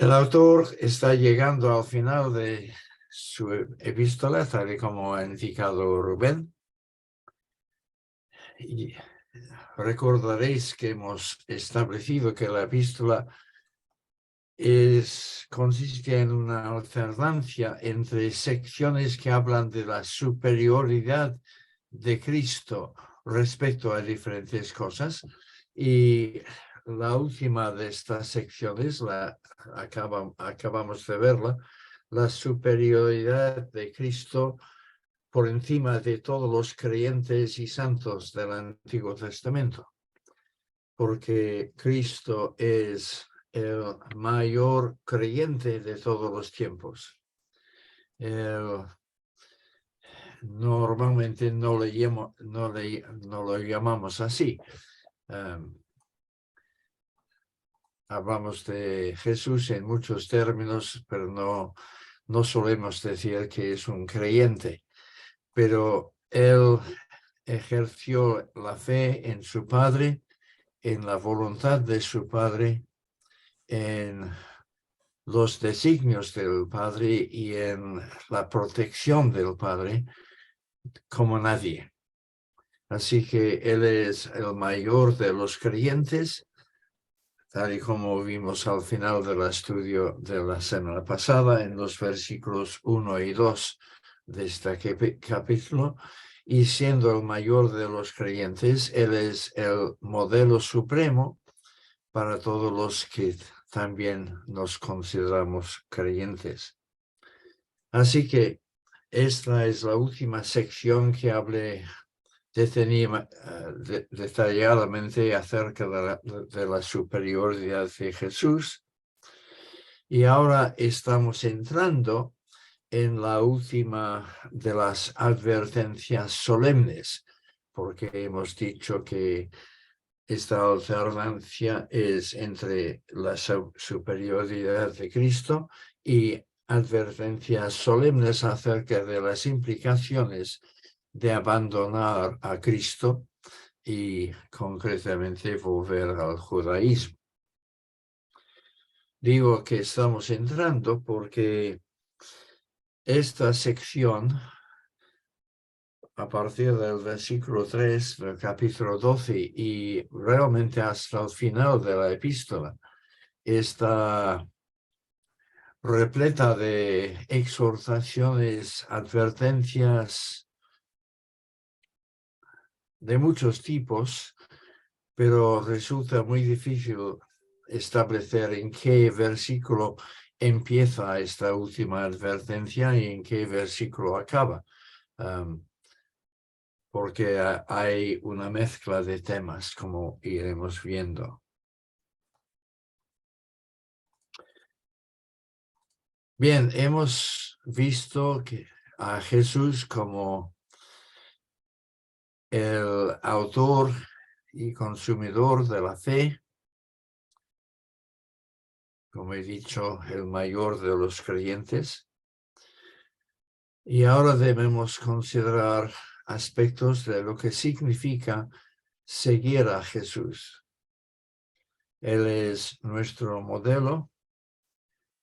El autor está llegando al final de su epístola, tal y como ha indicado Rubén. Y recordaréis que hemos establecido que la epístola consiste en una alternancia entre secciones que hablan de la superioridad de Cristo respecto a diferentes cosas, y la última de estas secciones, acabamos de verla, la superioridad de Cristo por encima de todos los creyentes y santos del Antiguo Testamento, porque Cristo es el mayor creyente de todos los tiempos. Normalmente no lo llamamos así. Hablamos de Jesús en muchos términos, pero no solemos decir que es un creyente. Pero él ejerció la fe en su Padre, en la voluntad de su Padre, en los designios del Padre y en la protección del Padre como nadie. Así que él es el mayor de los creyentes, tal y como vimos al final del estudio de la semana pasada en los versículos 1 y 2 de este capítulo. Y siendo el mayor de los creyentes, él es el modelo supremo para todos los que también nos consideramos creyentes. Así que esta es la última sección que hablé detalladamente acerca de la superioridad de Jesús. Y ahora estamos entrando en la última de las advertencias solemnes, porque hemos dicho que esta alternancia es entre la superioridad de Cristo y advertencias solemnes acerca de las implicaciones de abandonar a Cristo y concretamente volver al judaísmo. Digo que estamos entrando porque esta sección, a partir del versículo 3 del capítulo 12 y realmente hasta el final de la epístola, está repleta de exhortaciones, advertencias de muchos tipos, pero resulta muy difícil establecer en qué versículo empieza esta última advertencia y en qué versículo acaba. Porque hay una mezcla de temas, como iremos viendo. Bien, hemos visto a Jesús como el autor y consumidor de la fe, como he dicho, el mayor de los creyentes. Y ahora debemos considerar aspectos de lo que significa seguir a Jesús. Él es nuestro modelo,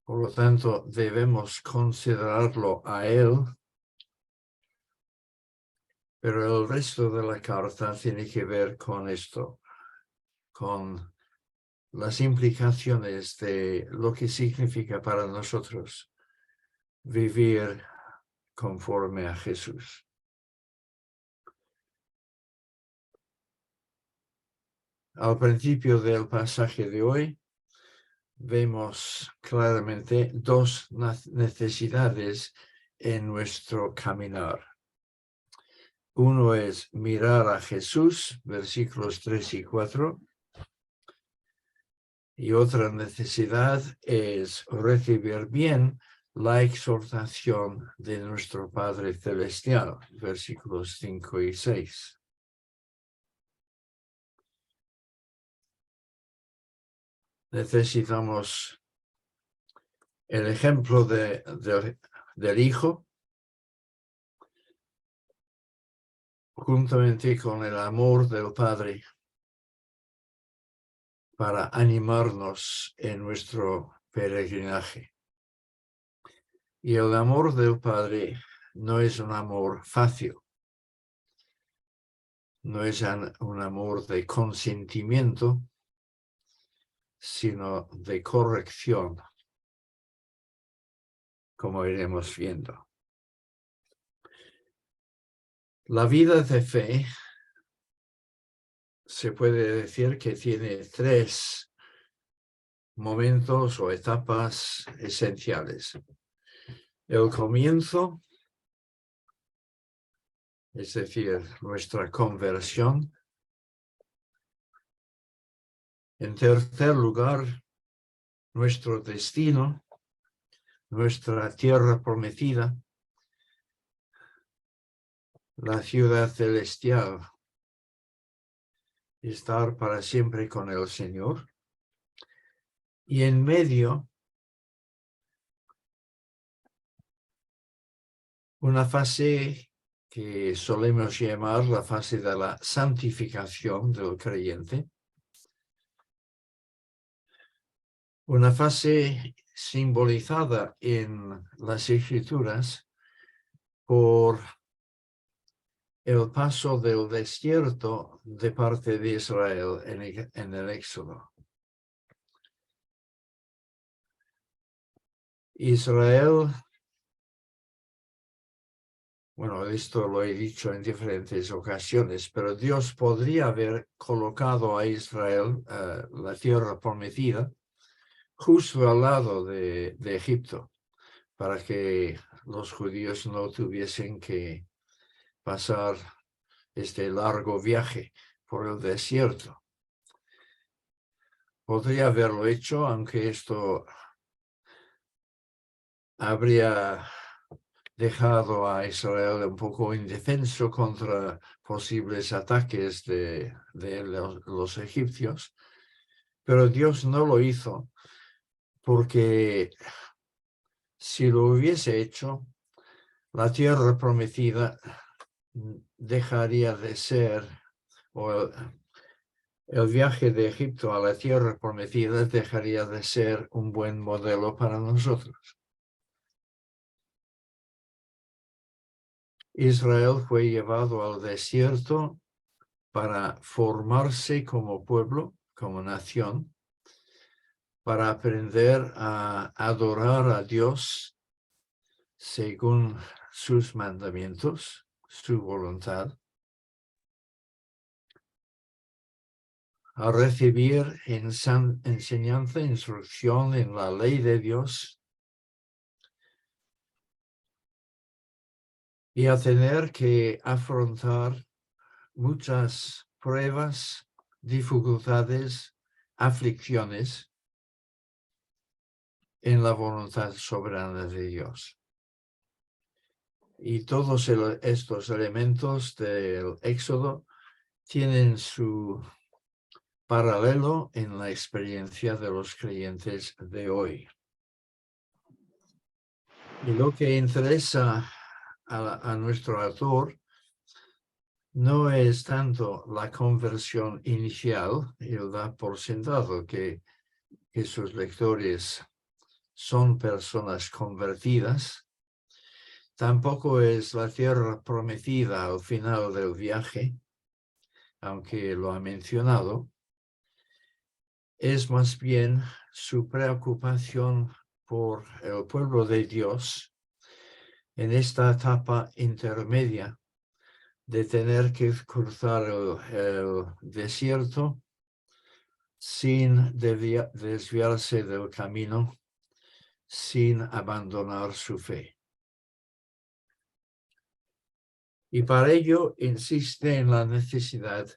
por lo tanto debemos considerarlo a él, pero el resto de la carta tiene que ver con esto, con las implicaciones de lo que significa para nosotros vivir conforme a Jesús. Al principio del pasaje de hoy, vemos claramente dos necesidades en nuestro caminar. Uno es mirar a Jesús, versículos 3 y 4. Y otra necesidad es recibir bien la exhortación de nuestro Padre Celestial, versículos 5 y 6. Necesitamos el ejemplo del Hijo, juntamente con el amor del Padre, para animarnos en nuestro peregrinaje. Y el amor del Padre no es un amor fácil, no es un amor de consentimiento, sino de corrección, como iremos viendo. La vida de fe se puede decir que tiene 3 momentos o etapas esenciales. El comienzo, es decir, nuestra conversión. En tercer lugar, nuestro destino, nuestra tierra prometida, la ciudad celestial, estar para siempre con el Señor. Y en medio, una fase que solemos llamar la fase de la santificación del creyente. Una fase simbolizada en las Escrituras por el paso del desierto de parte de Israel en el Éxodo. Israel, bueno, esto lo he dicho en diferentes ocasiones, pero Dios podría haber colocado a Israel, la tierra prometida, justo al lado de Egipto, para que los judíos no tuviesen que pasar este largo viaje por el desierto. Podría haberlo hecho, aunque esto habría dejado a Israel un poco indefenso contra posibles ataques de los egipcios, pero Dios no lo hizo porque si lo hubiese hecho, la tierra prometida dejaría de ser, o el viaje de Egipto a la tierra prometida dejaría de ser un buen modelo para nosotros. Israel fue llevado al desierto para formarse como pueblo, como nación, para aprender a adorar a Dios según sus mandamientos, su voluntad, a recibir enseñanza, instrucción en la ley de Dios y a tener que afrontar muchas pruebas, dificultades, aflicciones en la voluntad soberana de Dios. Y todos estos elementos del Éxodo tienen su paralelo en la experiencia de los creyentes de hoy. Y lo que interesa a nuestro autor no es tanto la conversión inicial, él da por sentado que sus lectores son personas convertidas, tampoco es la tierra prometida al final del viaje, aunque lo ha mencionado, es más bien su preocupación por el pueblo de Dios en esta etapa intermedia de tener que cruzar el desierto sin desviarse del camino, sin abandonar su fe. Y para ello insiste en la necesidad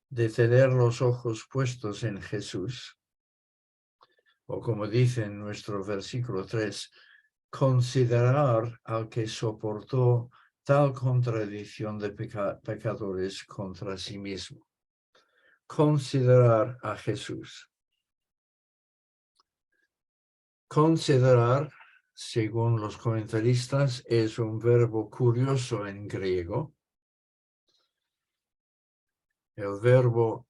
de tener los ojos puestos en Jesús, o como dice en nuestro versículo 3, considerar al que soportó tal contradicción de pecadores contra sí mismo. Considerar a Jesús. Considerar, según los comentaristas, es un verbo curioso en griego. El verbo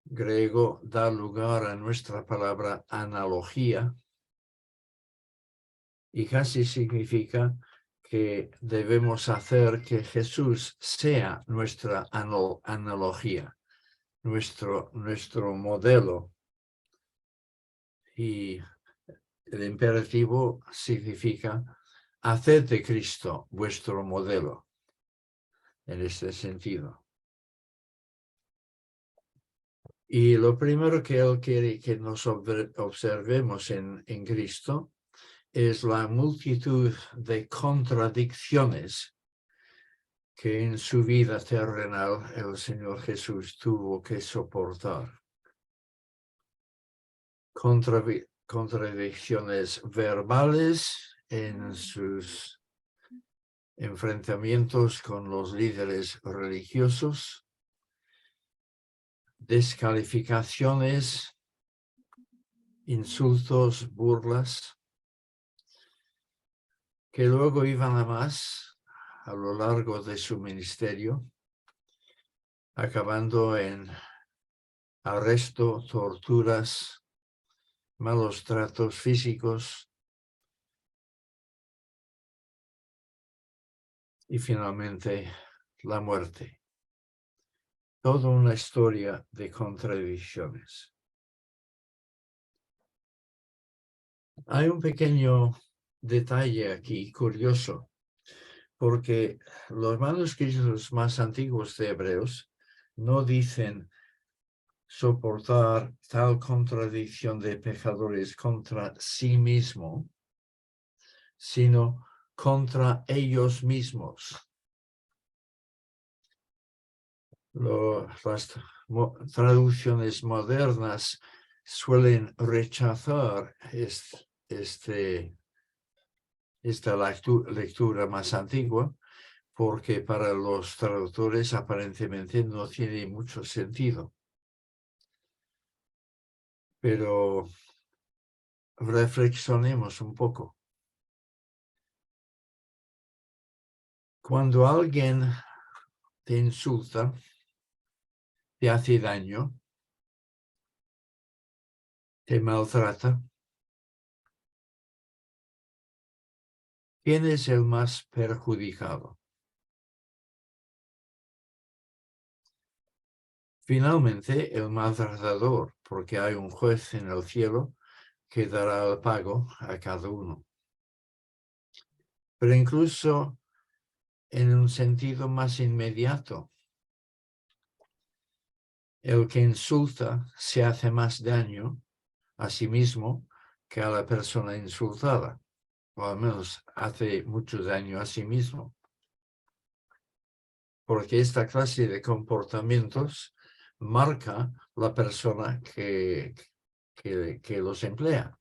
griego da lugar a nuestra palabra analogía y casi significa que debemos hacer que Jesús sea nuestra analogía, nuestro modelo. Y el imperativo significa haced de Cristo vuestro modelo, en este sentido. Y lo primero que Él quiere que nos observemos en Cristo es la multitud de contradicciones que en su vida terrenal el Señor Jesús tuvo que soportar. Contradicciones verbales en sus enfrentamientos con los líderes religiosos, descalificaciones, insultos, burlas, que luego iban a más a lo largo de su ministerio, acabando en arresto, torturas, malos tratos físicos y finalmente la muerte. Toda una historia de contradicciones. Hay un pequeño detalle aquí curioso, porque los manuscritos más antiguos de Hebreos no dicen soportar tal contradicción de pecadores contra sí mismo, sino contra ellos mismos. Las traducciones modernas suelen rechazar esta lectura más antigua, porque para los traductores aparentemente no tiene mucho sentido. Pero reflexionemos un poco. Cuando alguien te insulta, te hace daño, te maltrata, ¿quién es el más perjudicado? Finalmente, el maltratador, porque hay un juez en el cielo que dará el pago a cada uno. Pero incluso en un sentido más inmediato, el que insulta se hace más daño a sí mismo que a la persona insultada, o al menos hace mucho daño a sí mismo. Porque esta clase de comportamientos marca la persona que los emplea.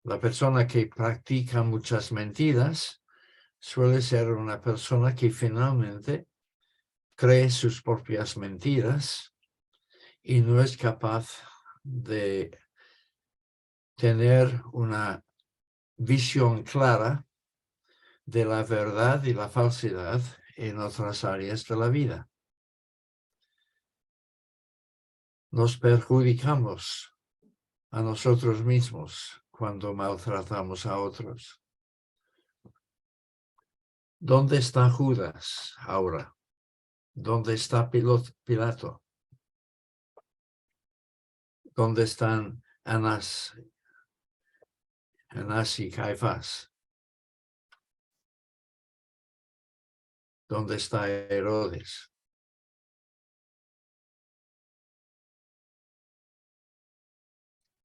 La persona que practica muchas mentiras suele ser una persona que finalmente cree sus propias mentiras y no es capaz de tener una visión clara de la verdad y la falsedad en otras áreas de la vida. Nos perjudicamos a nosotros mismos cuando maltratamos a otros. ¿Dónde está Judas ahora? ¿Dónde está Pilato? ¿Dónde están Anás y Caifás? ¿Dónde está Herodes?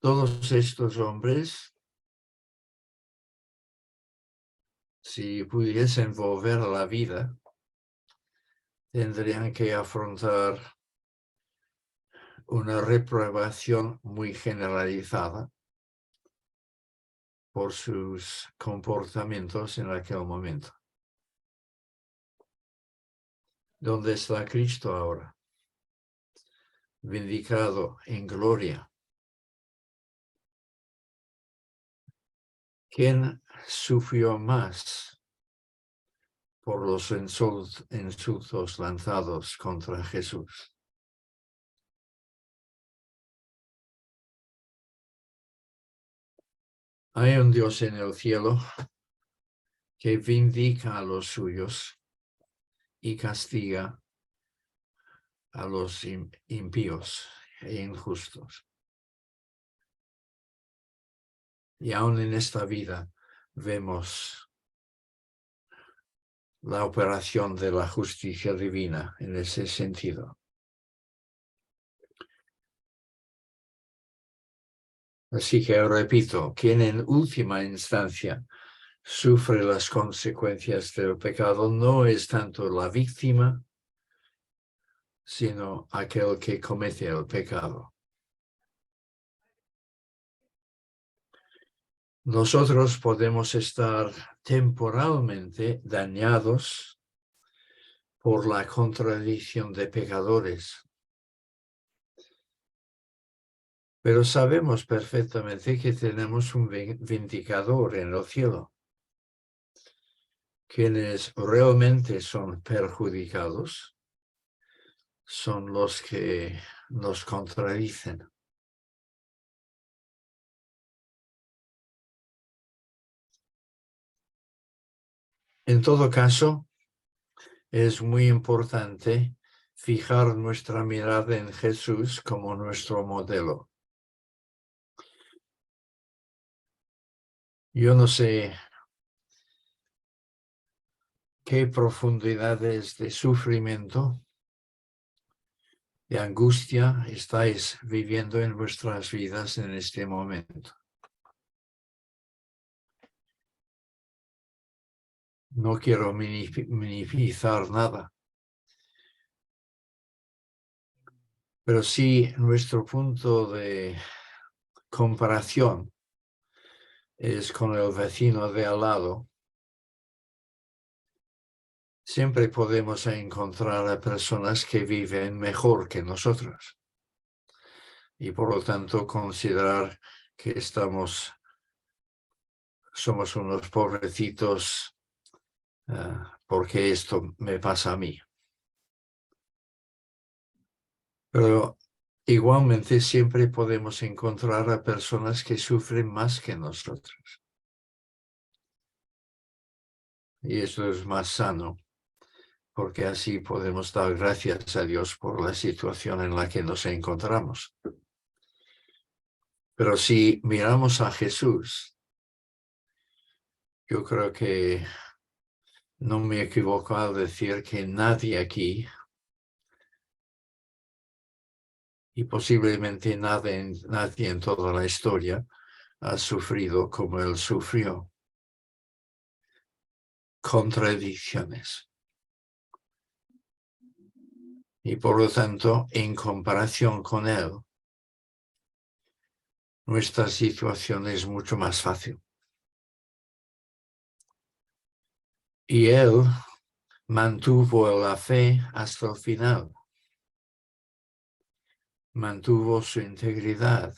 Todos estos hombres, si pudiesen volver a la vida, tendrían que afrontar una reprobación muy generalizada por sus comportamientos en aquel momento. ¿Dónde está Cristo ahora? Vindicado en gloria. ¿Quién sufrió más por los insultos lanzados contra Jesús. Hay un Dios en el cielo que vindica a los suyos y castiga a los impíos e injustos. Y aún en esta vida vemos la operación de la justicia divina en ese sentido. Así que repito, quien en última instancia sufre las consecuencias del pecado no es tanto la víctima, sino aquel que comete el pecado. Nosotros podemos estar temporalmente dañados por la contradicción de pecadores, pero sabemos perfectamente que tenemos un vindicador en el cielo. Quienes realmente son perjudicados son los que nos contradicen. En todo caso, es muy importante fijar nuestra mirada en Jesús como nuestro modelo. Yo no sé qué profundidades de sufrimiento, de angustia estáis viviendo en vuestras vidas en este momento. No quiero minimizar nada, pero sí nuestro punto de comparación es con el vecino de al lado. Siempre podemos encontrar a personas que viven mejor que nosotros y por lo tanto considerar que somos unos pobrecitos porque esto me pasa a mí. Pero igualmente siempre podemos encontrar a personas que sufren más que nosotros. Y eso es más sano, porque así podemos dar gracias a Dios por la situación en la que nos encontramos. Pero si miramos a Jesús, yo creo que no me equivoco al decir que nadie aquí, y posiblemente nadie en toda la historia, ha sufrido como él sufrió. Contradicciones. Y por lo tanto, en comparación con él, nuestra situación es mucho más fácil. Y él mantuvo la fe hasta el final. Mantuvo su integridad,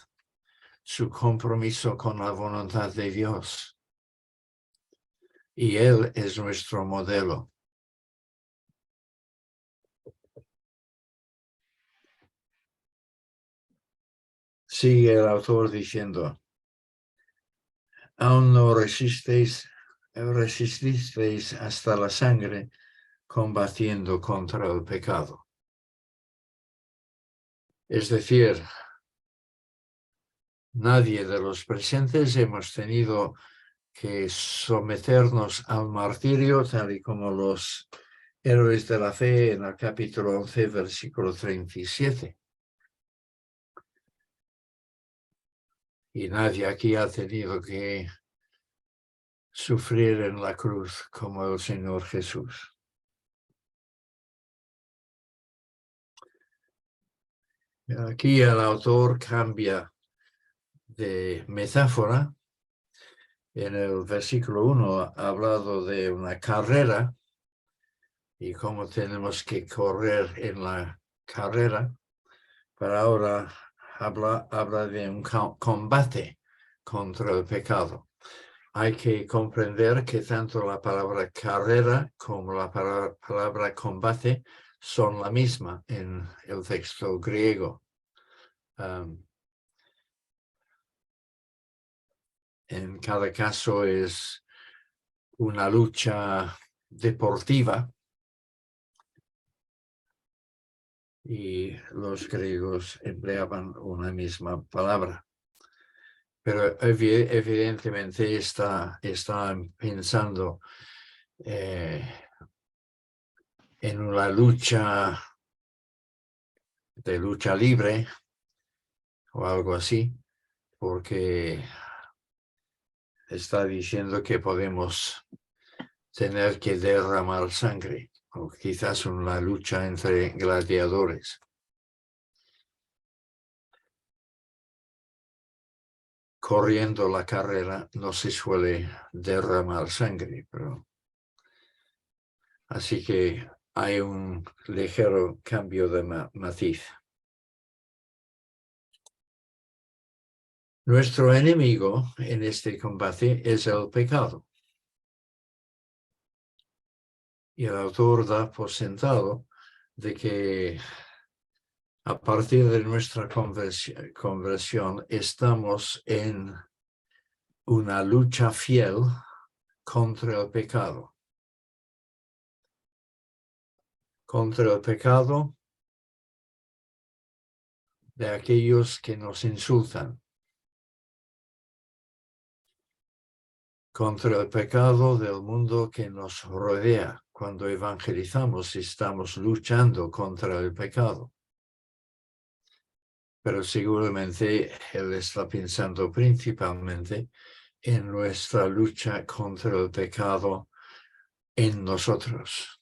su compromiso con la voluntad de Dios. Y él es nuestro modelo. Sigue el autor diciendo, aún no resististeis hasta la sangre combatiendo contra el pecado. Es decir, nadie de los presentes hemos tenido que someternos al martirio, tal y como los héroes de la fe en el capítulo 11, versículo 37. Y nadie aquí ha tenido que sufrir en la cruz como el Señor Jesús. Aquí el autor cambia de metáfora. En el versículo 1 ha hablado de una carrera y cómo tenemos que correr en la carrera, pero ahora habla de un combate contra el pecado. hay que comprender que tanto la palabra carrera como la palabra combate son la misma en el texto griego. En cada caso es una lucha deportiva y los griegos empleaban una misma palabra. Pero evidentemente está pensando en una lucha de lucha libre o algo así, porque está diciendo que podemos tener que derramar sangre, o quizás una lucha entre gladiadores. Corriendo la carrera no se suele derramar sangre, pero así que hay un ligero cambio de matiz. Nuestro enemigo en este combate es el pecado. Y el autor da por sentado de que a partir de nuestra conversión estamos en una lucha fiel contra el pecado. Contra el pecado de aquellos que nos insultan. Contra el pecado del mundo que nos rodea. Cuando evangelizamos estamos luchando contra el pecado. Pero seguramente él está pensando principalmente en nuestra lucha contra el pecado en nosotros.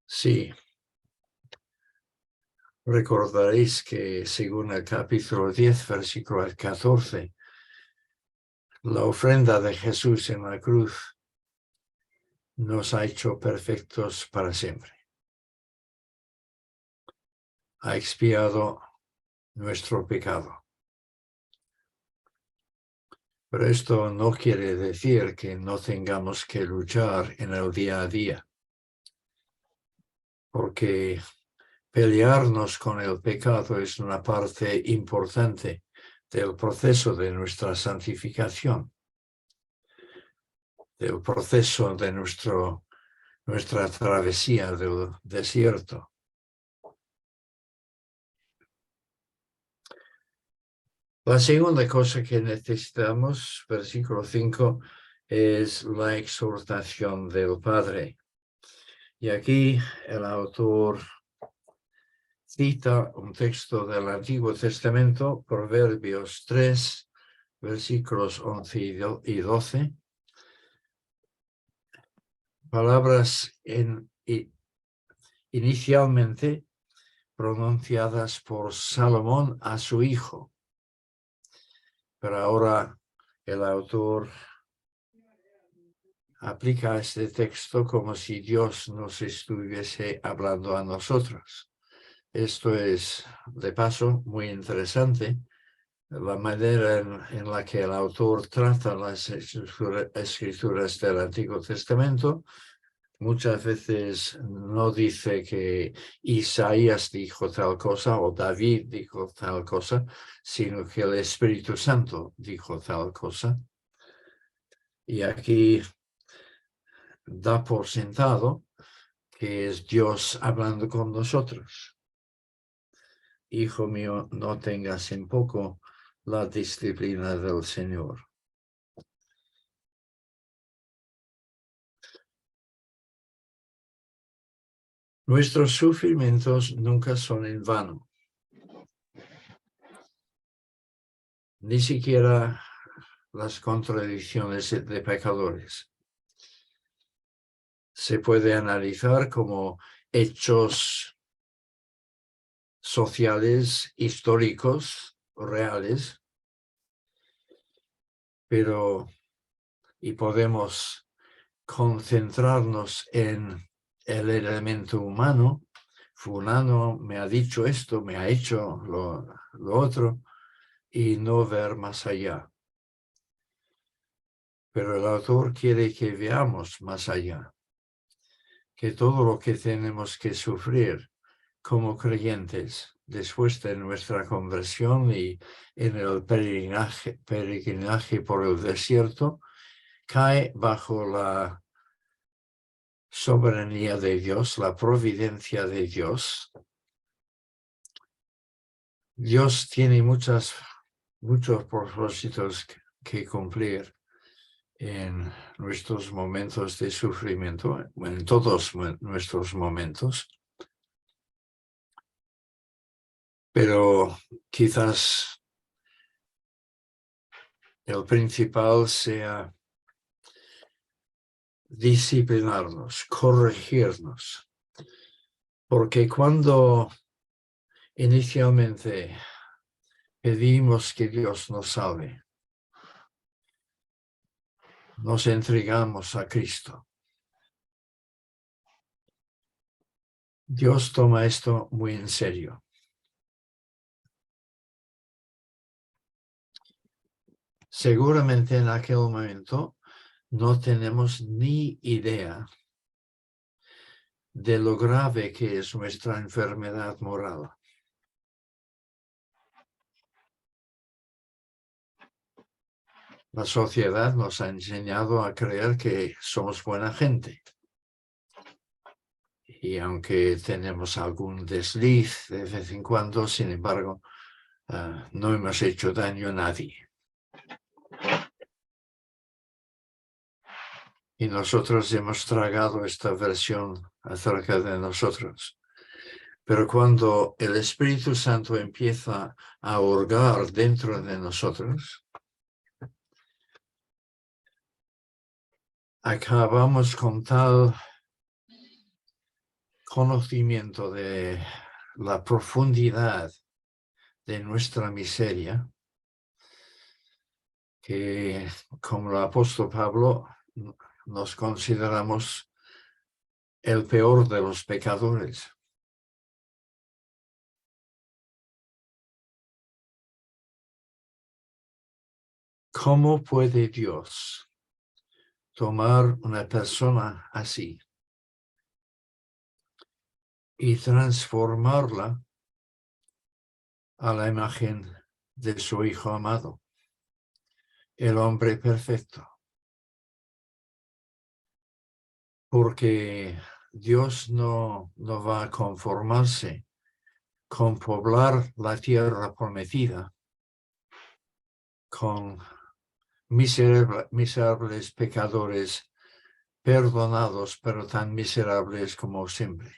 Sí, recordaréis que según el capítulo 10, versículo 14, la ofrenda de Jesús en la cruz nos ha hecho perfectos para siempre. Ha expiado nuestro pecado. Pero esto no quiere decir que no tengamos que luchar en el día a día, porque pelearnos con el pecado es una parte importante del proceso de nuestra santificación, del proceso de nuestra travesía del desierto. La segunda cosa que necesitamos, versículo 5, es la exhortación del Padre. Y aquí el autor cita un texto del Antiguo Testamento, Proverbios 3, versículos 11 y 12. Palabras inicialmente pronunciadas por Salomón a su hijo. Pero ahora el autor aplica este texto como si Dios nos estuviese hablando a nosotros. Esto es, de paso, muy interesante, la manera en la que el autor trata las escrituras del Antiguo Testamento. Muchas veces no dice que Isaías dijo tal cosa o David dijo tal cosa, sino que el Espíritu Santo dijo tal cosa. Y aquí da por sentado que es Dios hablando con nosotros. Hijo mío, no tengas en poco la disciplina del Señor. Nuestros sufrimientos nunca son en vano. Ni siquiera las contradicciones de pecadores. Se puede analizar como hechos sociales, históricos, reales, y podemos concentrarnos en el elemento humano. Fulano me ha dicho esto, me ha hecho lo otro, y no ver más allá. Pero el autor quiere que veamos más allá, que todo lo que tenemos que sufrir como creyentes después de nuestra conversión y en el peregrinaje por el desierto, cae bajo la soberanía de Dios, la providencia de Dios. Dios tiene muchos propósitos que cumplir en nuestros momentos de sufrimiento, en todos nuestros momentos. Pero quizás el principal sea disciplinarnos, corregirnos. Porque cuando inicialmente pedimos que Dios nos salve, nos entregamos a Cristo. Dios toma esto muy en serio. Seguramente en aquel momento no tenemos ni idea de lo grave que es nuestra enfermedad moral. La sociedad nos ha enseñado a creer que somos buena gente. Y aunque tenemos algún desliz de vez en cuando, sin embargo, no hemos hecho daño a nadie. Y nosotros hemos tragado esta versión acerca de nosotros. Pero cuando el Espíritu Santo empieza a hurgar dentro de nosotros, acabamos con tal conocimiento de la profundidad de nuestra miseria, que como el apóstol Pablo nos consideramos el peor de los pecadores. ¿Cómo puede Dios tomar una persona así y transformarla a la imagen de su Hijo amado, el hombre perfecto? Porque Dios no va a conformarse con poblar la tierra prometida con miserables pecadores perdonados, pero tan miserables como siempre.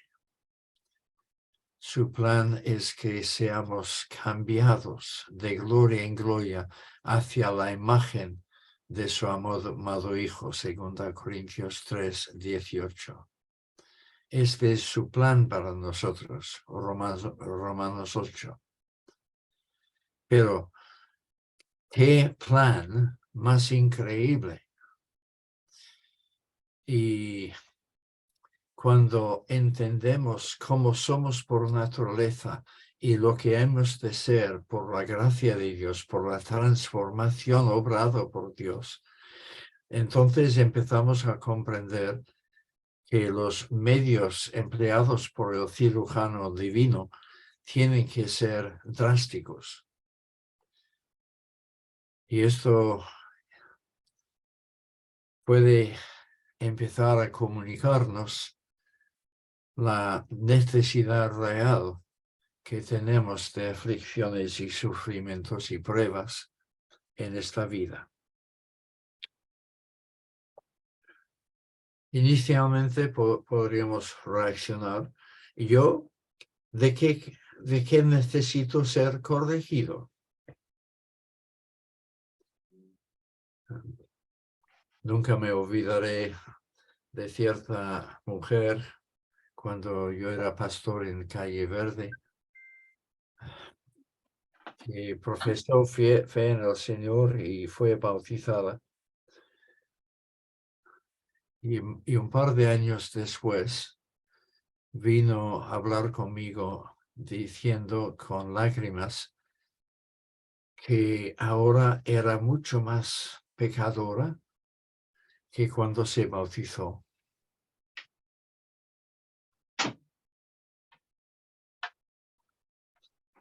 Su plan es que seamos cambiados de gloria en gloria hacia la imagen de su amado Hijo, 2 Corintios 3, 18. Este es su plan para nosotros, Romanos 8. Pero, ¿qué plan más increíble? Y cuando entendemos cómo somos por naturaleza y lo que hemos de ser por la gracia de Dios, por la transformación obrada por Dios, entonces empezamos a comprender que los medios empleados por el cirujano divino tienen que ser drásticos. Y esto puede empezar a comunicarnos la necesidad real que tenemos de aflicciones y sufrimientos y pruebas en esta vida. Inicialmente podríamos reaccionar, ¿yo de qué necesito ser corregido? Nunca me olvidaré de cierta mujer cuando yo era pastor en Calle Verde, que profesó fe en el Señor y fue bautizada. Y un par de años después vino a hablar conmigo diciendo con lágrimas que ahora era mucho más pecadora que cuando se bautizó.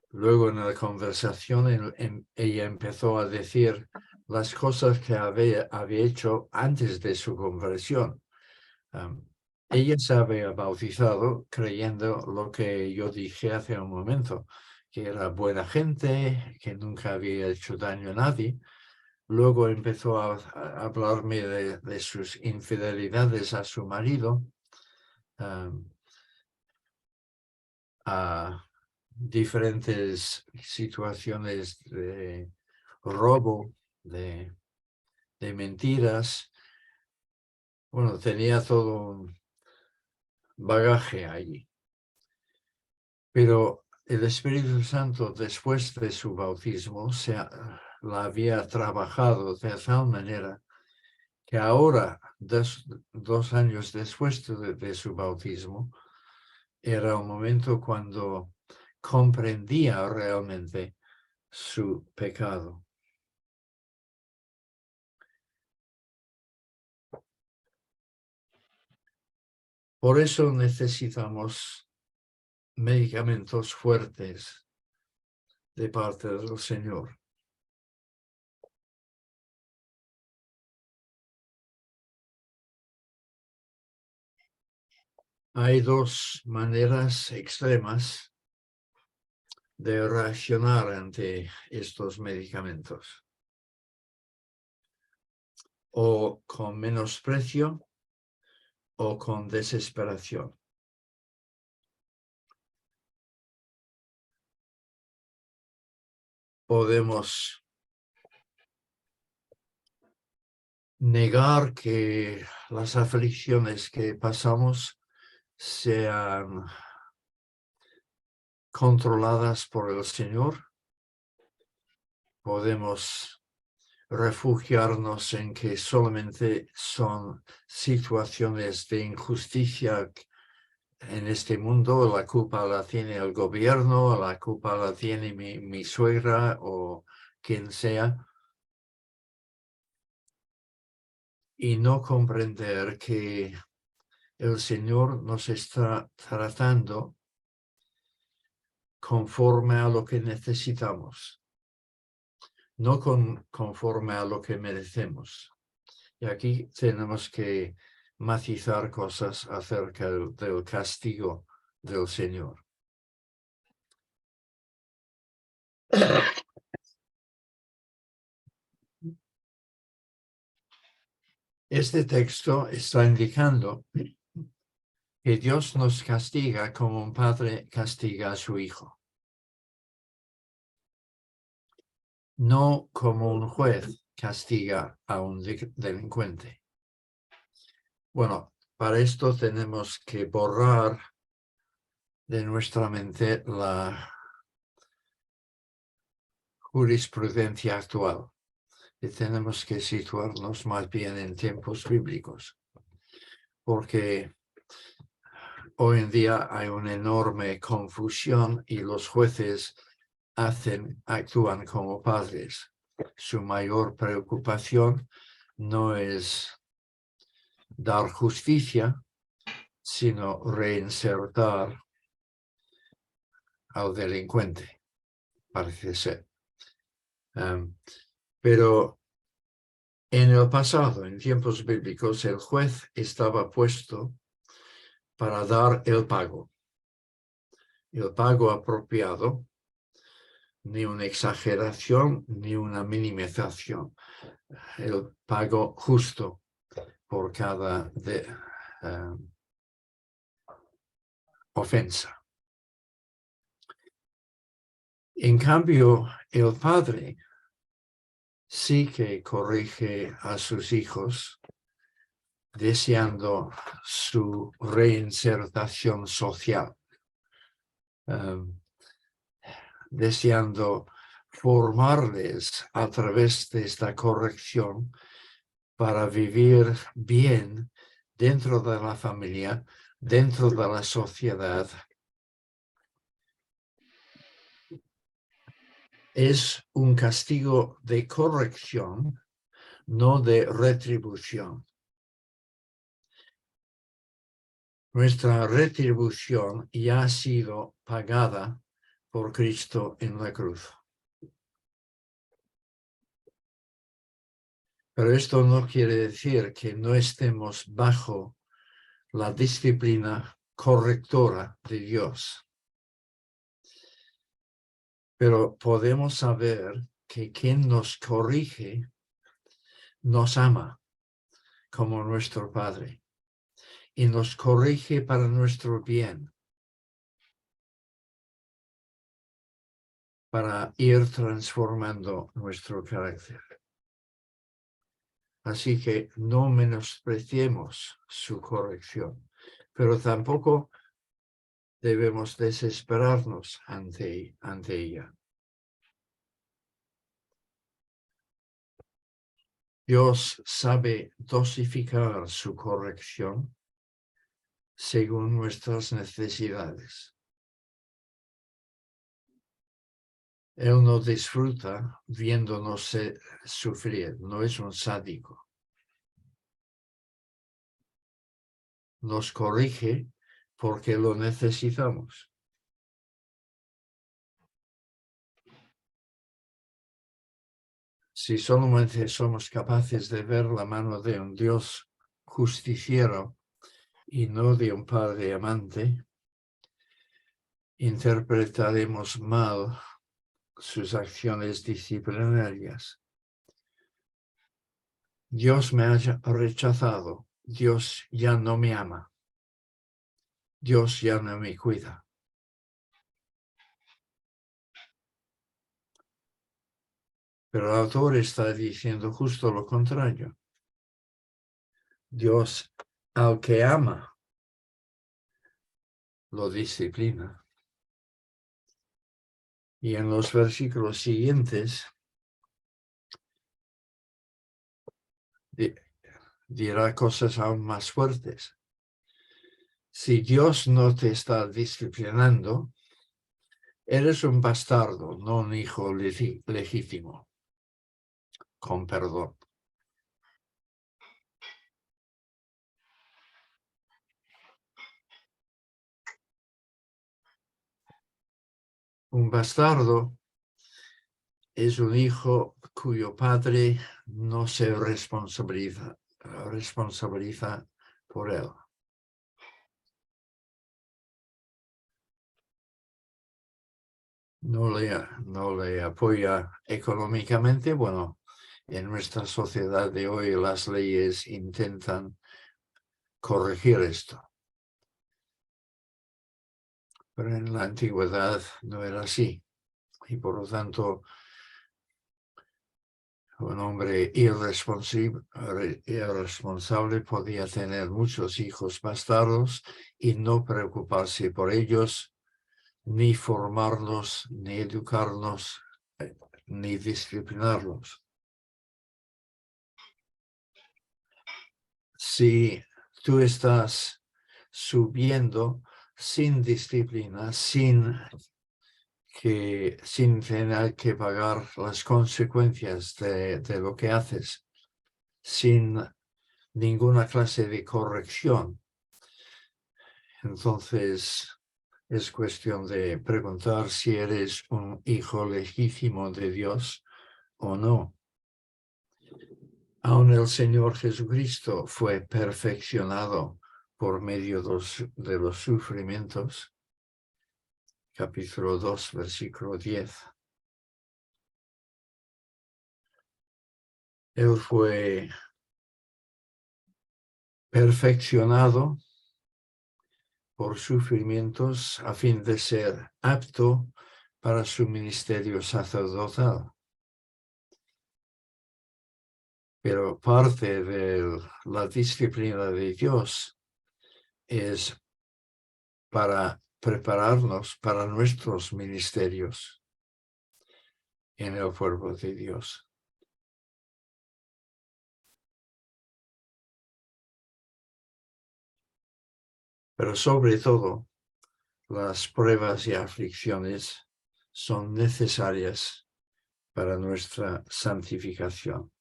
Luego en la conversación ella empezó a decir las cosas que había hecho antes de su conversión. Ella se había bautizado creyendo lo que yo dije hace un momento, que era buena gente, que nunca había hecho daño a nadie. Luego empezó a hablarme de sus infidelidades a su marido, a diferentes situaciones de robo, de mentiras. Bueno, tenía todo un bagaje allí. Pero el Espíritu Santo, después de su bautismo, la había trabajado de tal manera que ahora, 2 años después de su bautismo, era un momento cuando comprendía realmente su pecado. Por eso necesitamos medicamentos fuertes de parte del Señor. Hay dos maneras extremas de reaccionar ante estos medicamentos. O con menosprecio o con desesperación. Podemos negar que las aflicciones que pasamos sean controladas por el Señor. Podemos refugiarnos en que solamente son situaciones de injusticia en este mundo. La culpa la tiene el gobierno, la culpa la tiene mi suegra o quien sea. Y no comprender que el Señor nos está tratando conforme a lo que necesitamos, no conforme a lo que merecemos. Y aquí tenemos que matizar cosas acerca del castigo del Señor. Este texto está indicando que Dios nos castiga como un padre castiga a su hijo, no como un juez castiga a un delincuente. Bueno, para esto tenemos que borrar de nuestra mente la jurisprudencia actual y tenemos que situarnos más bien en tiempos bíblicos, porque hoy en día hay una enorme confusión y los jueces actúan como padres. Su mayor preocupación no es dar justicia, sino reinsertar al delincuente, parece ser. Pero en el pasado, en tiempos bíblicos, el juez estaba puesto para dar el pago apropiado, ni una exageración ni una minimización, el pago justo por cada ofensa. En cambio, el padre sí que corrige a sus hijos deseando su reinsertación social, deseando formarles a través de esta corrección para vivir bien dentro de la familia, dentro de la sociedad. Es un castigo de corrección, no de retribución. Nuestra retribución ya ha sido pagada por Cristo en la cruz. Pero esto no quiere decir que no estemos bajo la disciplina correctora de Dios. Pero podemos saber que quien nos corrige nos ama como nuestro Padre y nos corrige para nuestro bien, para ir transformando nuestro carácter. Así que no menospreciemos su corrección, pero tampoco debemos desesperarnos ante ella. Dios sabe dosificar su corrección según nuestras necesidades. Él no disfruta viéndonos sufrir, no es un sádico. Nos corrige porque lo necesitamos. Si solamente somos capaces de ver la mano de un Dios justiciero y no de un padre amante, interpretaremos mal sus acciones disciplinarias. Dios me ha rechazado, Dios ya no me ama, Dios ya no me cuida. Pero el autor está diciendo justo lo contrario. Dios al que ama lo disciplina. Y en los versículos siguientes dirá cosas aún más fuertes. Si Dios no te está disciplinando, eres un bastardo, no un hijo legítimo, con perdón. Un bastardo es un hijo cuyo padre no se responsabiliza por él. No le apoya económicamente. Bueno, en nuestra sociedad de hoy las leyes intentan corregir esto. Pero en la antigüedad no era así. Y por lo tanto, un hombre irresponsable podía tener muchos hijos bastardos y no preocuparse por ellos, ni formarlos, ni educarlos, ni disciplinarlos. Si tú estás subiendo sin disciplina, sin tener que pagar las consecuencias de lo que haces, sin ninguna clase de corrección, entonces es cuestión de preguntar si eres un hijo legítimo de Dios o no. Aun el Señor Jesucristo fue perfeccionado por medio de los sufrimientos. Capítulo 2, versículo 10. Él fue perfeccionado por sufrimientos a fin de ser apto para su ministerio sacerdotal. Pero parte de la disciplina de Dios es para prepararnos para nuestros ministerios en el pueblo de Dios. Pero sobre todo, las pruebas y aflicciones son necesarias para nuestra santificación.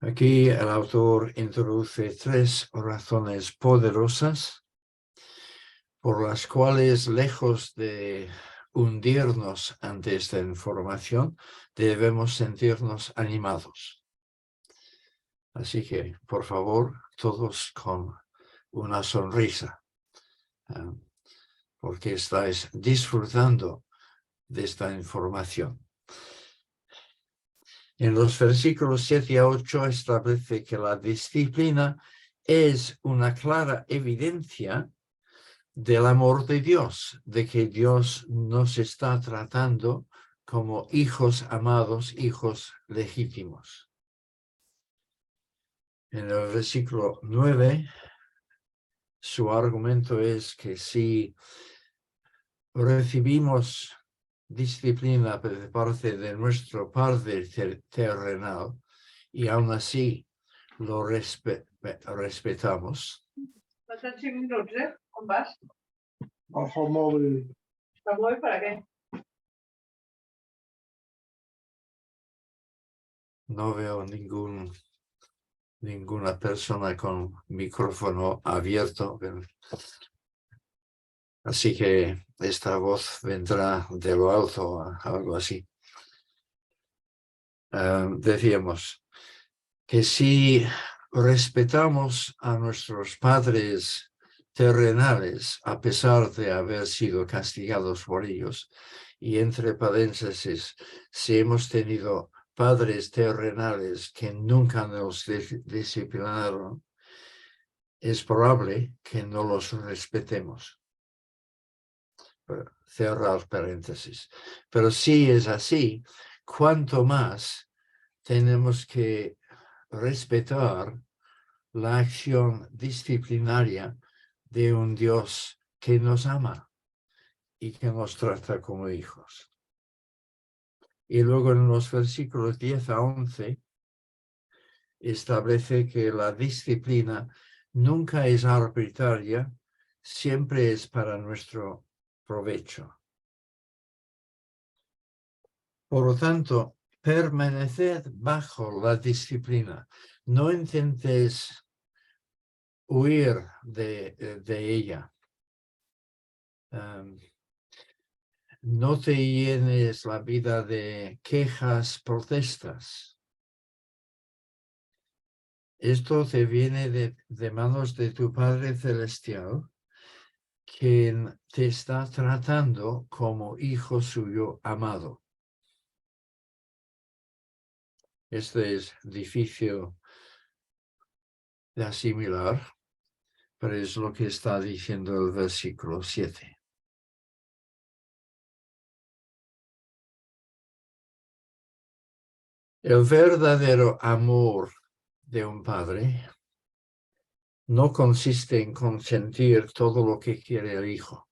Aquí el autor introduce 3 razones poderosas por las cuales, lejos de hundirnos ante esta información, debemos sentirnos animados. Así que, por favor, todos con una sonrisa, porque estáis disfrutando de esta información. En los versículos 7 a 8 establece que la disciplina es una clara evidencia del amor de Dios, de que Dios nos está tratando como hijos amados, hijos legítimos. En el versículo 9, su argumento es que si recibimos disciplina de parte de nuestro Padre terrenal y aún así lo respetamos, Faltan 5 minuts, On vas? Agafar el mòbil. El mòbil per a què? no veo ninguna persona con micrófono abierto. Así que esta voz vendrá de lo alto, algo así. Decíamos que si respetamos a nuestros padres terrenales, a pesar de haber sido castigados por ellos, y entre paréntesis, si hemos tenido padres terrenales que nunca nos disciplinaron, es probable que no los respetemos. Cerrar paréntesis. Pero si es así, cuanto más tenemos que respetar la acción disciplinaria de un Dios que nos ama y que nos trata como hijos. Y luego en los versículos 10 a 11 establece que la disciplina nunca es arbitraria, siempre es para nuestro provecho. Por lo tanto, permaneced bajo la disciplina. No intentes huir de ella. No te llenes la vida de quejas, protestas. Esto te viene de manos de tu Padre Celestial, quien te está tratando como hijo suyo amado. Esto es difícil de asimilar, pero es lo que está diciendo el versículo 7. El verdadero amor de un padre no consiste en consentir todo lo que quiere el hijo.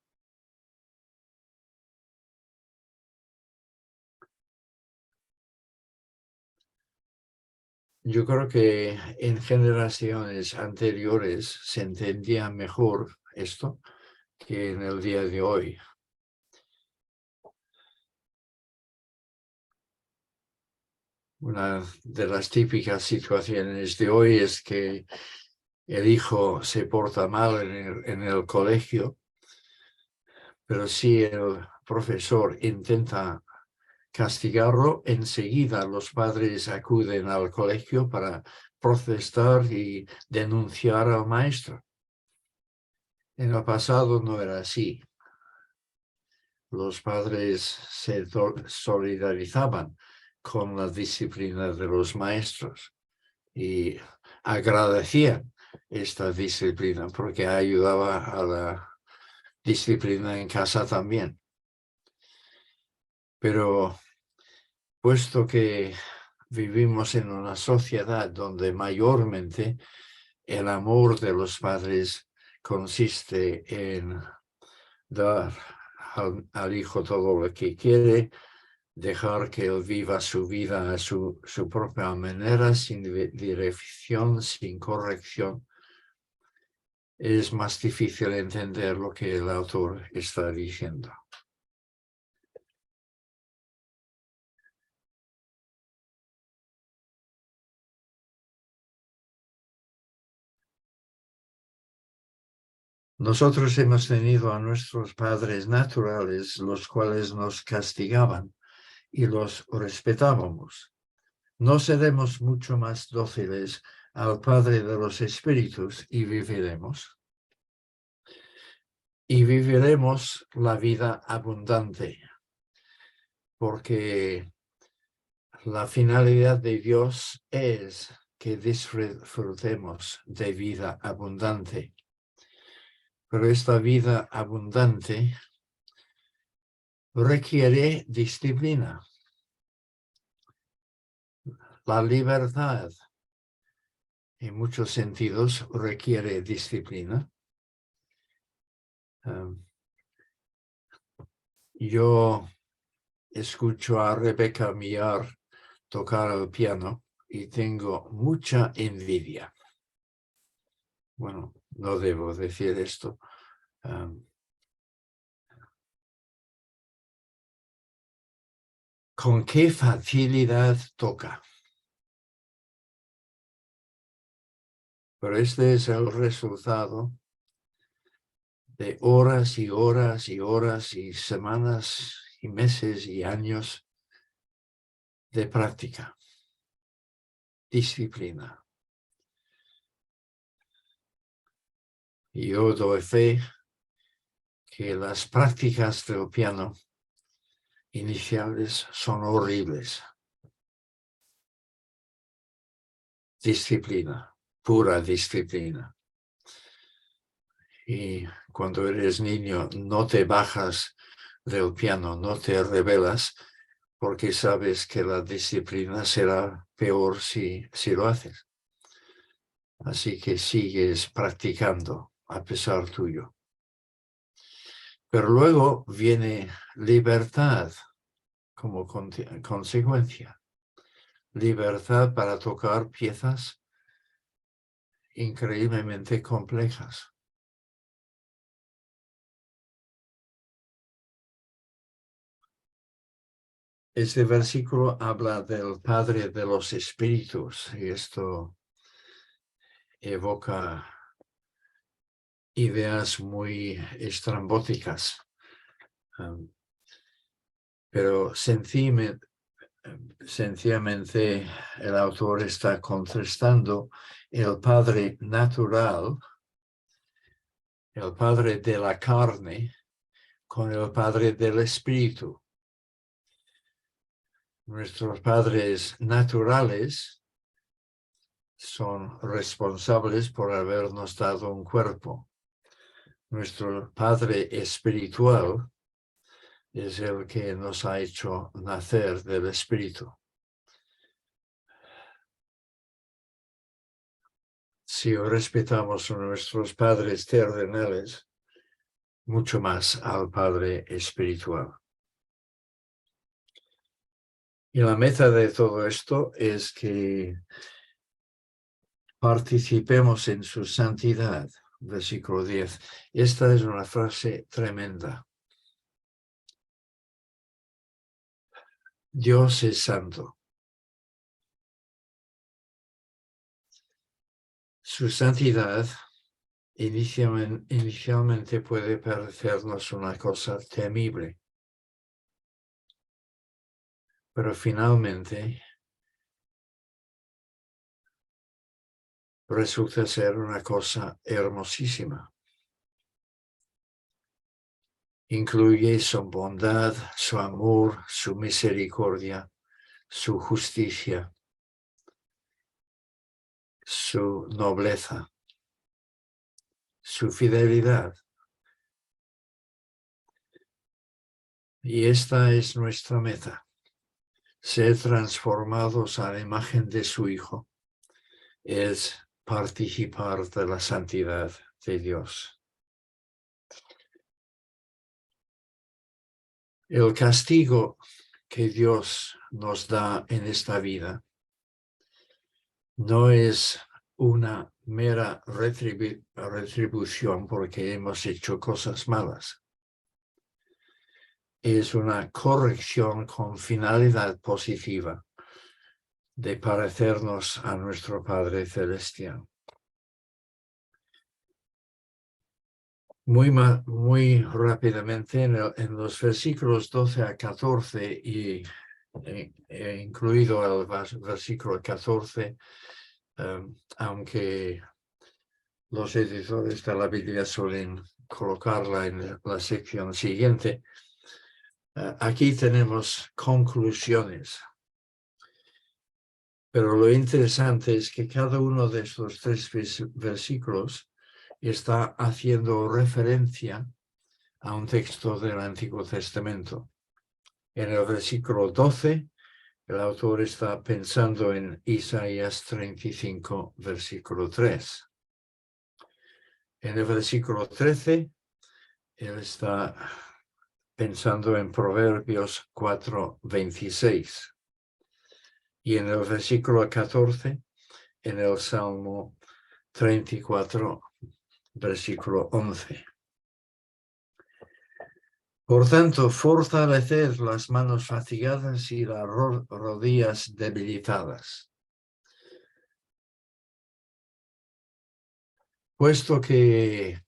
Yo creo que en generaciones anteriores se entendía mejor esto que en el día de hoy. Una de las típicas situaciones de hoy es que el hijo se porta mal en el colegio, pero si el profesor intenta castigarlo, enseguida los padres acuden al colegio para protestar y denunciar al maestro. En el pasado no era así. Los padres se solidarizaban con la disciplina de los maestros y agradecían esta disciplina porque ayudaba a la disciplina en casa también. Pero puesto que vivimos en una sociedad donde mayormente el amor de los padres consiste en dar al hijo todo lo que quiere, dejar que él viva su vida a su propia manera, sin dirección, sin corrección. es más difícil entender lo que el autor está diciendo. Nosotros hemos tenido a nuestros padres naturales, los cuales nos castigaban y los respetábamos. No seremos mucho más dóciles al Padre de los Espíritus y viviremos. Y viviremos la vida abundante, porque la finalidad de Dios es que disfrutemos de vida abundante. Pero esta vida abundante requiere disciplina. La libertad, en muchos sentidos, requiere disciplina. Yo escucho a Rebecca Millar tocar el piano y tengo mucha envidia. Bueno, no debo decir esto. Con qué facilidad toca. Pero este es el resultado de horas y horas y horas y semanas y meses y años de práctica, disciplina. Y yo doy fe que las prácticas del piano iniciales son horribles. Disciplina, pura disciplina. Y cuando eres niño no te bajas del piano, no te rebelas, porque sabes que la disciplina será peor si lo haces. Así que sigues practicando a pesar tuyo. Pero luego viene libertad como consecuencia. Libertad para tocar piezas increíblemente complejas. Este versículo habla del Padre de los Espíritus y esto evoca ideas muy estrambóticas. Pero sencillamente el autor está contrastando el Padre natural, el Padre de la carne, con el Padre del Espíritu. Nuestros padres naturales son responsables por habernos dado un cuerpo. Nuestro Padre espiritual es el que nos ha hecho nacer del Espíritu. Si respetamos a nuestros padres terrenales, mucho más al Padre espiritual. Y la meta de todo esto es que participemos en su santidad. Versículo 10. Esta es una frase tremenda. Dios es santo. Su santidad inicialmente puede parecernos una cosa temible, pero finalmente resulta ser una cosa hermosísima. Incluye su bondad, su amor, su misericordia, su justicia, su nobleza, su fidelidad. Y esta es nuestra meta, ser transformados a la imagen de su Hijo, es participar de la santidad de Dios. El castigo que Dios nos da en esta vida no es una mera retribución porque hemos hecho cosas malas. Es una corrección con finalidad positiva de parecernos a nuestro Padre Celestial. Muy rápidamente en los versículos 12 a 14 y incluido el versículo 14, aunque los editores de la Biblia suelen colocarla en la sección siguiente, aquí tenemos conclusiones. Pero lo interesante es que cada uno de estos tres versículos está haciendo referencia a un texto del Antiguo Testamento. En el versículo 12, el autor está pensando en Isaías 35, versículo 3. En el versículo 13, él está pensando en Proverbios 4, 26. Y en el versículo 14, en el Salmo 34, versículo 11. Por tanto, fortalecer las manos fatigadas y las rodillas debilitadas. Puesto que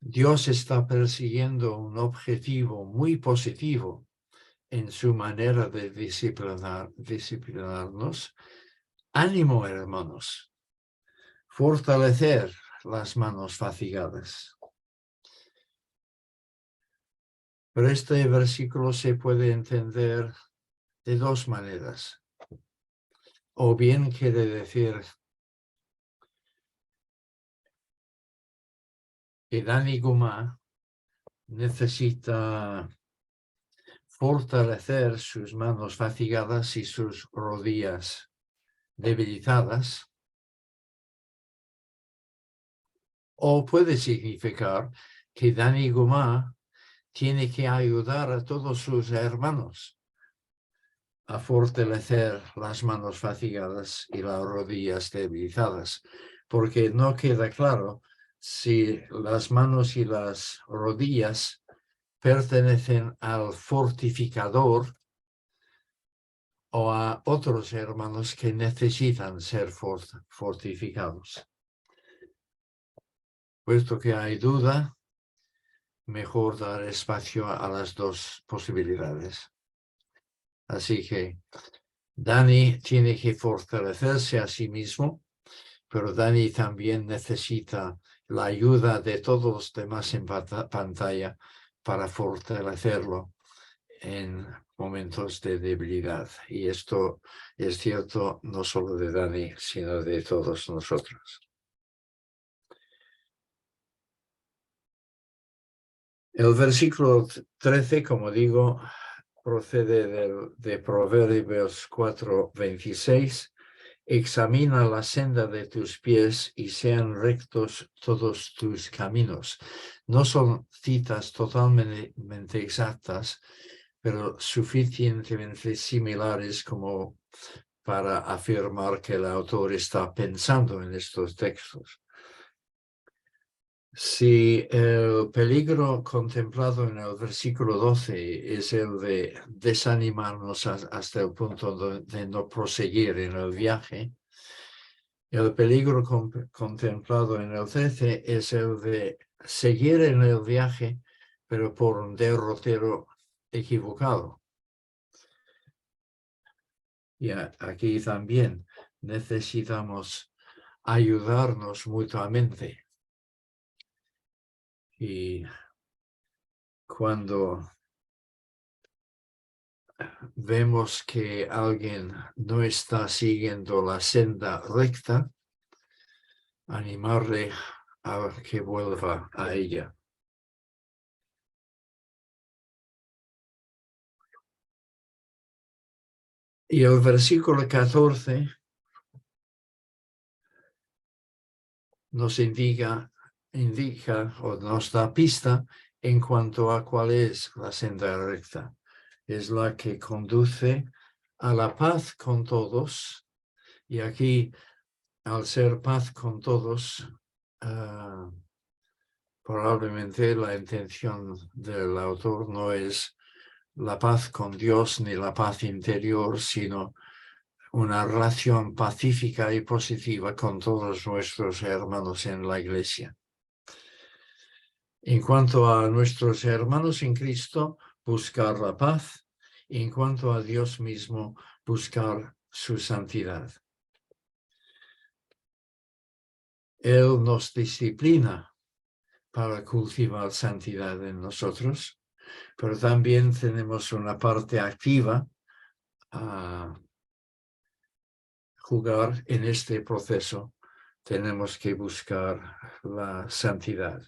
Dios está persiguiendo un objetivo muy positivo en su manera de disciplinarnos, ánimo, hermanos, fortalecer las manos fatigadas. Pero este versículo se puede entender de dos maneras. O bien quiere decir que Dani Guma necesita fortalecer sus manos fatigadas y sus rodillas debilitadas. O puede significar que Dani Guma tiene que ayudar a todos sus hermanos a fortalecer las manos fatigadas y las rodillas debilitadas, porque no queda claro si las manos y las rodillas pertenecen al fortificador o a otros hermanos que necesitan ser fortificados. Puesto que hay duda, mejor dar espacio a las dos posibilidades. Así que Dani tiene que fortalecerse a sí mismo, pero Dani también necesita la ayuda de todos los demás en pantalla para fortalecerlo en momentos de debilidad. Y esto es cierto no solo de Dani, sino de todos nosotros. El versículo 13, como digo, procede de Proverbios 4, 26. Examina la senda de tus pies y sean rectos todos tus caminos. No son citas totalmente exactas, pero suficientemente similares como para afirmar que el autor está pensando en estos textos. Si el peligro contemplado en el versículo 12 es el de desanimarnos hasta el punto de no proseguir en el viaje, el peligro contemplado en el 13 es el de seguir en el viaje, pero por un derrotero equivocado. Y aquí también necesitamos ayudarnos mutuamente. Y cuando vemos que alguien no está siguiendo la senda recta, animarle a que vuelva a ella. Y el versículo 14 nos indica o nos da pista en cuanto a cuál es la senda recta. Es la que conduce a la paz con todos. Y aquí al ser paz con todos, probablemente la intención del autor no es la paz con Dios ni la paz interior, sino una relación pacífica y positiva con todos nuestros hermanos en la Iglesia. En cuanto a nuestros hermanos en Cristo, buscar la paz. En cuanto a Dios mismo, buscar su santidad. Él nos disciplina para cultivar santidad en nosotros, pero también tenemos una parte activa a jugar en este proceso. Tenemos que buscar la santidad.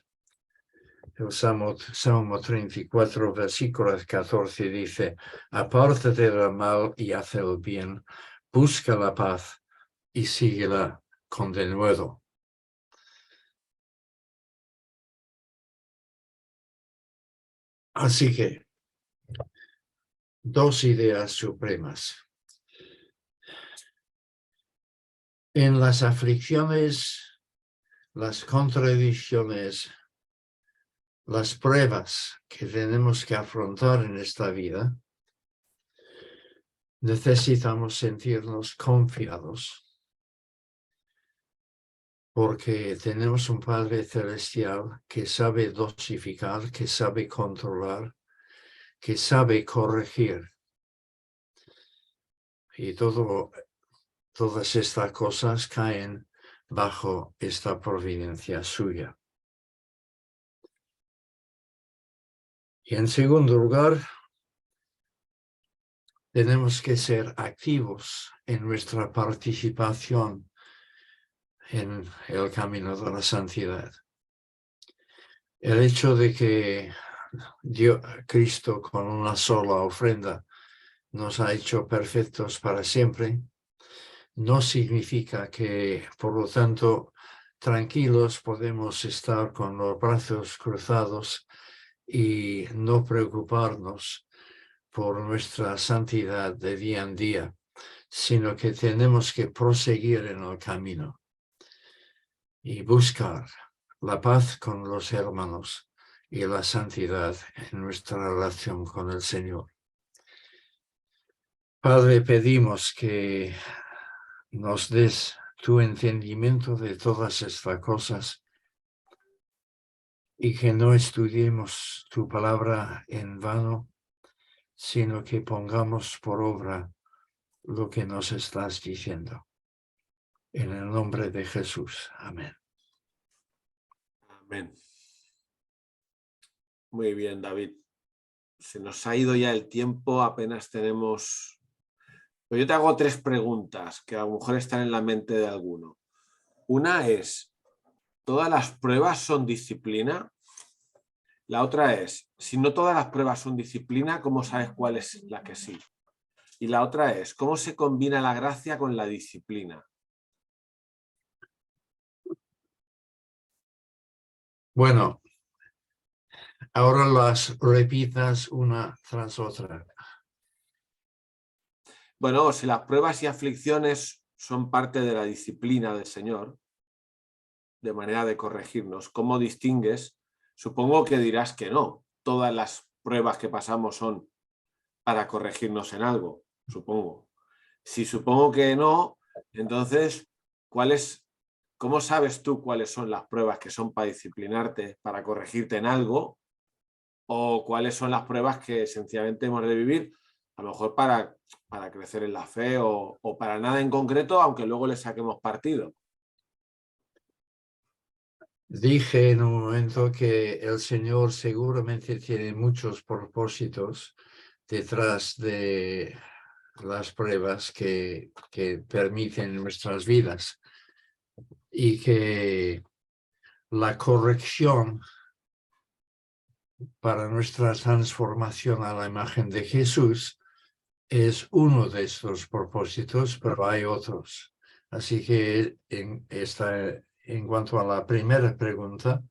El Salmo 34, versículo 14 dice: apártate del mal y haz el bien, busca la paz y síguela con denuedo. Así que, dos ideas supremas. En las aflicciones, las contradicciones, las pruebas que tenemos que afrontar en esta vida, necesitamos sentirnos confiados, porque tenemos un Padre Celestial que sabe dosificar, que sabe controlar, que sabe corregir. Y todas estas cosas caen bajo esta providencia suya. Y en segundo lugar, tenemos que ser activos en nuestra participación en el camino de la santidad. El hecho de que Cristo con una sola ofrenda nos ha hecho perfectos para siempre, no significa que, por lo tanto, tranquilos podemos estar con los brazos cruzados y no preocuparnos por nuestra santidad de día en día, sino que tenemos que proseguir en el camino y buscar la paz con los hermanos y la santidad en nuestra relación con el Señor. Padre, pedimos que nos des tu entendimiento de todas estas cosas y que no estudiemos tu palabra en vano, sino que pongamos por obra lo que nos estás diciendo. En el nombre de Jesús. Amén. Amén. Muy bien, David. Se nos ha ido ya el tiempo, apenas tenemos... Pero yo te hago tres preguntas que a lo mejor están en la mente de alguno. Una es, ¿todas las pruebas son disciplina? La otra es, si no todas las pruebas son disciplina, ¿cómo sabes cuál es la que sí? Y la otra es, ¿cómo se combina la gracia con la disciplina? Bueno, ahora las repitas una tras otra. Bueno, si las pruebas y aflicciones son parte de la disciplina del Señor, de manera de corregirnos, ¿cómo distingues? Supongo que dirás que no. Todas las pruebas que pasamos son para corregirnos en algo, supongo. Si supongo que no, entonces, ¿cómo sabes tú cuáles son las pruebas que son para disciplinarte, para corregirte en algo? ¿O cuáles son las pruebas que sencillamente hemos de vivir, a lo mejor para crecer en la fe o para nada en concreto, aunque luego le saquemos partido? Dije en un momento que el Señor seguramente tiene muchos propósitos detrás de las pruebas que permiten nuestras vidas y que la corrección para nuestra transformación a la imagen de Jesús es uno de estos propósitos, pero hay otros. Así que en cuanto a la primera pregunta,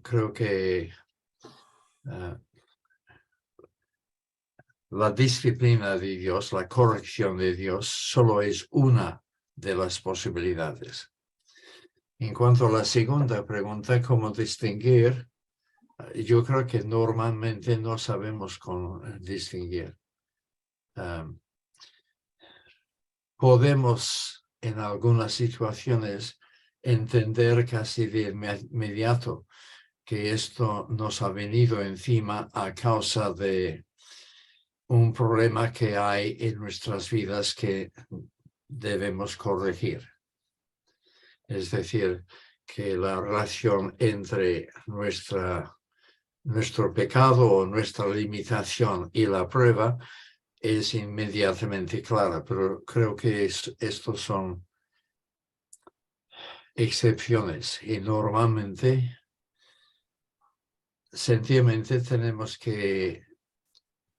creo que la disciplina de Dios, la corrección de Dios, solo es una de las posibilidades. En cuanto a la segunda pregunta, ¿cómo distinguir? Yo creo que normalmente no sabemos cómo distinguir. Podemos en algunas situaciones entender casi de inmediato que esto nos ha venido encima a causa de un problema que hay en nuestras vidas que debemos corregir. Es decir, que la relación entre nuestro pecado o nuestra limitación y la prueba es inmediatamente clara, pero creo que estos son excepciones y normalmente, sencillamente tenemos que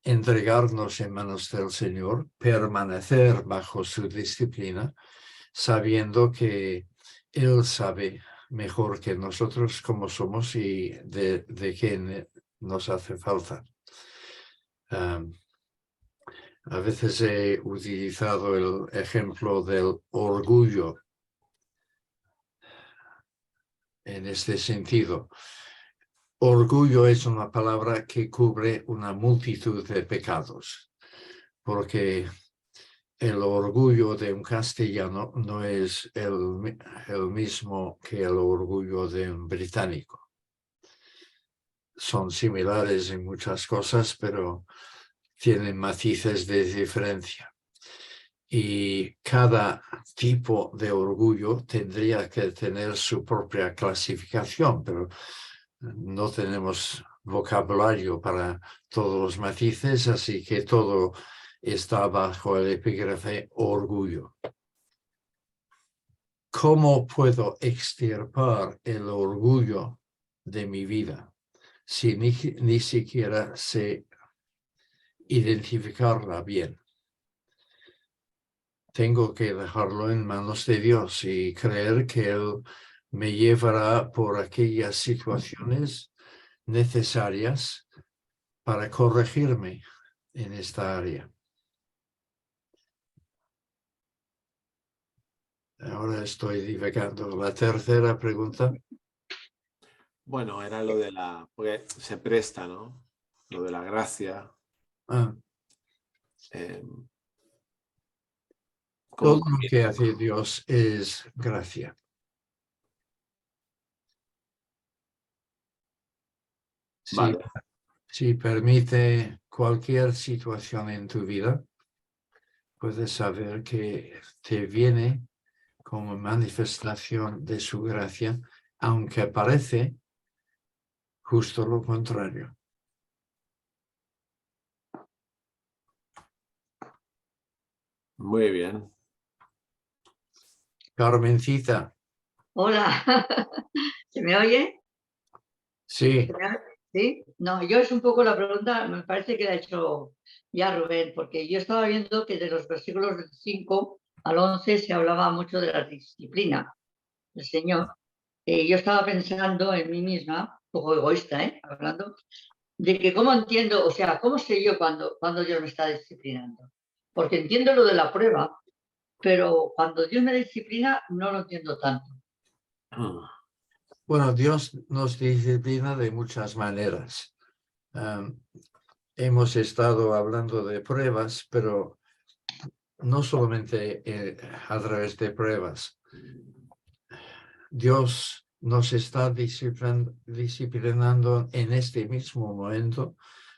entregarnos en manos del Señor, permanecer bajo su disciplina, sabiendo que Él sabe mejor que nosotros cómo somos y de qué nos hace falta. A veces he utilizado el ejemplo del orgullo en este sentido. Orgullo es una palabra que cubre una multitud de pecados, porque el orgullo de un castellano no es el mismo que el orgullo de un británico. Son similares en muchas cosas, pero tienen matices de diferencia. Y cada tipo de orgullo tendría que tener su propia clasificación, pero no tenemos vocabulario para todos los matices, así que todo está bajo el epígrafe orgullo. ¿Cómo puedo extirpar el orgullo de mi vida si ni siquiera sé identificarla bien? Tengo que dejarlo en manos de Dios y creer que Él me llevará por aquellas situaciones necesarias para corregirme en esta área. Ahora estoy divagando. La tercera pregunta. Bueno, era lo de porque se presta, ¿no? Lo de la gracia. Todo lo que hace Dios es gracia. Vale. Si permite cualquier situación en tu vida, puedes saber que te viene como manifestación de su gracia, aunque parece justo lo contrario. Muy bien. Carmencita. Hola, ¿se me oye? Sí. ¿Sí? No, yo es un poco la pregunta, me parece que la ha hecho ya Rubén, porque yo estaba viendo que de los versículos del 5 al 11 se hablaba mucho de la disciplina del Señor. Yo estaba pensando en mí misma, un poco egoísta, hablando, de que cómo entiendo, o sea, cómo sé yo cuando Dios me está disciplinando. Porque entiendo lo de la prueba, pero cuando Dios me disciplina no lo entiendo tanto. Bueno, Dios nos disciplina de muchas maneras. Hemos estado hablando de pruebas, pero no solamente a través de pruebas. Dios nos está disciplinando en este mismo momento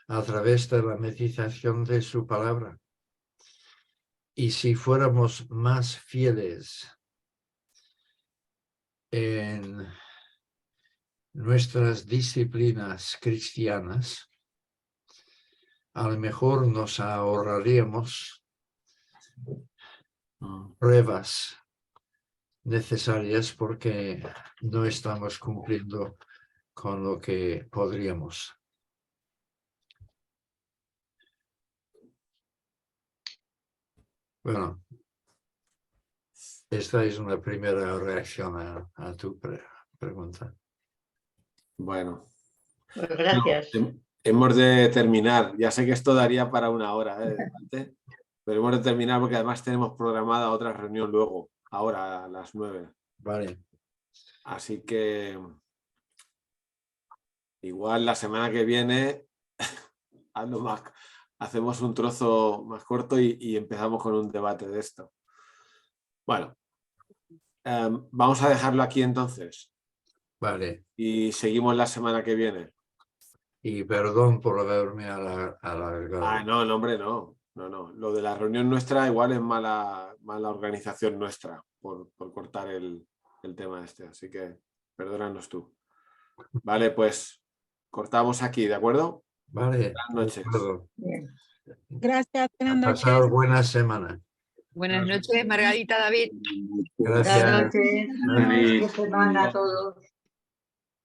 a través de la meditación de su palabra. Y si fuéramos más fieles en nuestras disciplinas cristianas, a lo mejor nos ahorraríamos pruebas necesarias porque no estamos cumpliendo con lo que podríamos. Bueno, esta es una primera reacción a tu pregunta. Bueno. Pues gracias. Hemos de terminar. Ya sé que esto daría para una hora, pero hemos de terminar porque además tenemos programada otra reunión luego. ahora a las 9. Vale. Así que igual la semana que viene hacemos un trozo más corto y empezamos con un debate de esto. Bueno, vamos a dejarlo aquí entonces Vale. y seguimos la semana que viene. Y perdón por haberme alargado. Ah, no, hombre, no. No. Lo de la reunión nuestra igual es mala organización nuestra por cortar el tema este. Así que perdónanos tú. Vale, pues cortamos aquí, ¿de acuerdo? Vale. Buenas noches. De acuerdo. Bien. Gracias, buenas A noches. pasar buena semana. Buenas noches, Margarita, David. Buenas Gracias. noches. Gracias. Buena semana a todos.